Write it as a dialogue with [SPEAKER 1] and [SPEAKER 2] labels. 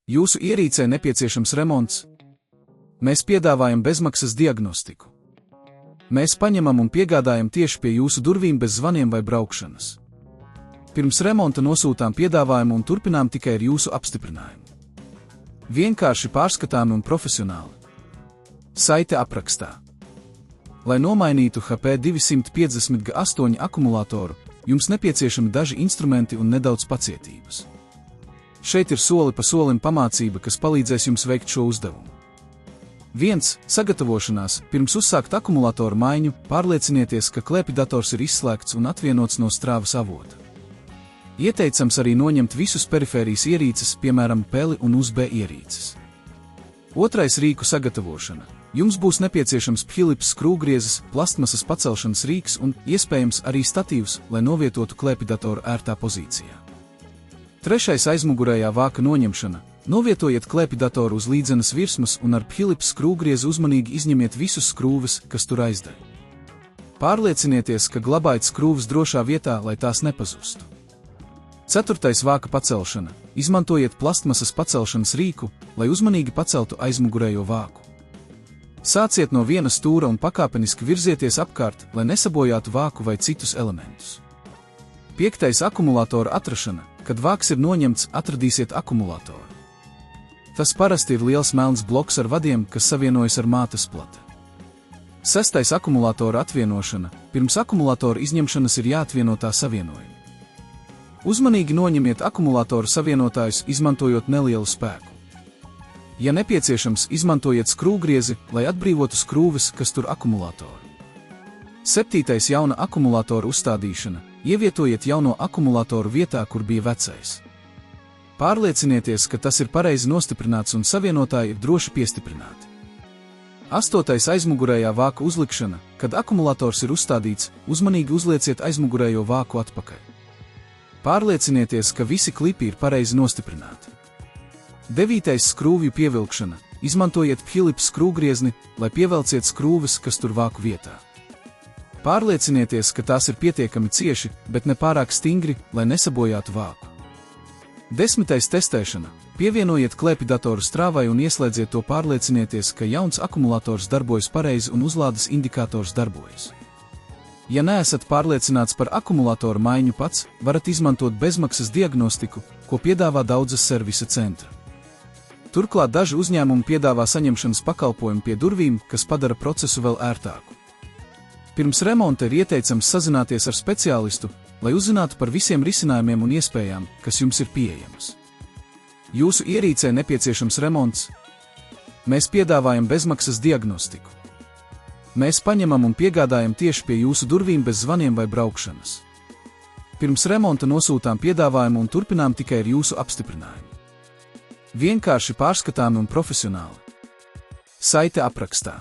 [SPEAKER 1] Jūsu ierīcē nepieciešams remonts? Mēs piedāvājam bezmaksas diagnostiku. Mēs paņemam un piegādājam tieši pie jūsu durvīm bez zvaniem vai braukšanas. Pirms remonta nosūtām piedāvājumu un turpinām tikai ar jūsu apstiprinājumu. Vienkārši pārskatāmi un profesionāli. Saite aprakstā. Lai nomainītu HP 250G8 akumulātoru, jums nepieciešami daži instrumenti un nedaudz pacietības. Šeit ir soli pa solim pamācība, kas palīdzēs jums veikt šo uzdevumu. 1. Sagatavošanās. Pirms uzsākt akumulātoru maiņu, pārliecinieties, ka klēpjdators ir izslēgts un atvienots no strāvas avota. Ieteicams arī noņemt visus perifērijas ierīces, piemēram, peli un USB ierīces. 2. Rīku sagatavošana. Jums būs nepieciešams Philips skrūvgriezis, plastmasas pacelšanas rīks un, iespējams, arī statīvs, lai novietotu klēpjdatoru ērtā pozīcijā. 3. Aizmugurējā vāka noņemšana. Novietojiet klēpjdatoru uz līdzenas virsmas un ar Philips skrūvgriezi uzmanīgi izņemiet visus skrūves, kas tur aizdeg. Pārliecinieties, ka glabājat skrūves drošā vietā, lai tās nepazustu. 4. Vāka pacelšana. Izmantojiet plastmasas pacelšanas rīku, lai uzmanīgi paceltu aizmugurējo vāku. Sāciet no viena stūra un pakāpeniski virzieties apkārt, lai nesabojātu vāku vai citus elementus. 5. Akumulātora atrašana. Kad vāks ir noņemts, atradīsiet akumulātoru. Tas parasti ir liels melns bloks ar vadiem, kas savienojas ar mātes plati. 6. Akumulātora atvienošana. Pirms akumulātora izņemšanas ir jāatvieno tā savienojumi. Uzmanīgi noņemiet akumulātora savienotājus, izmantojot nelielu spēku. Ja nepieciešams, izmantojiet skrūvgriezi, lai atbrīvotu skrūves, kas tur akumulātoru. 7. Jauna akumulātora uzstādīšana. Ievietojiet jauno akumulātoru vietā, kur bija vecais. Pārliecinieties, ka tas ir pareizi nostiprināts un savienotāji ir droši piestiprināti. 8. Aizmugurējā vāka uzlikšana. Kad akumulators ir uzstādīts, uzmanīgi uzlieciet aizmugurējo vāku atpakaļ. Pārliecinieties, ka visi klipi ir pareizi nostiprināti. 9. Skrūvju pievilkšana. Izmantojiet Philips skrūvgriezni, lai pievelciet skrūves, kas tur vāku vietā. Pārliecinieties, ka tās ir pietiekami cieši, bet ne pārāk stingri, lai nesabojātu vāku. 10. Testēšana. Pievienojiet klēpjdatoru strāvai un ieslēdziet to, pārliecinieties, ka jauns akumulators darbojas pareizi un uzlādes indikators darbojas. Ja neesat pārliecināts par akumulātoru maiņu pats, varat izmantot bezmaksas diagnostiku, ko piedāvā daudzas servisa centra. Turklāt daži uzņēmumi piedāvā saņemšanas pakalpojumu pie durvīm, kas padara procesu vēl ērtāku. Pirms remonta ir ieteicams sazināties ar speciālistu, lai uzzinātu par visiem risinājumiem un iespējām, kas jums ir pieejamas. Jūsu ierīcē nepieciešams remonts? Mēs piedāvājam bezmaksas diagnostiku. Mēs paņemam un piegādājam tieši pie jūsu durvīm bez zvaniem vai braukšanas. Pirms remonta nosūtām piedāvājumu un turpinām tikai ar jūsu apstiprinājumu. Vienkārši pārskatāmi un profesionāli. Saite aprakstā.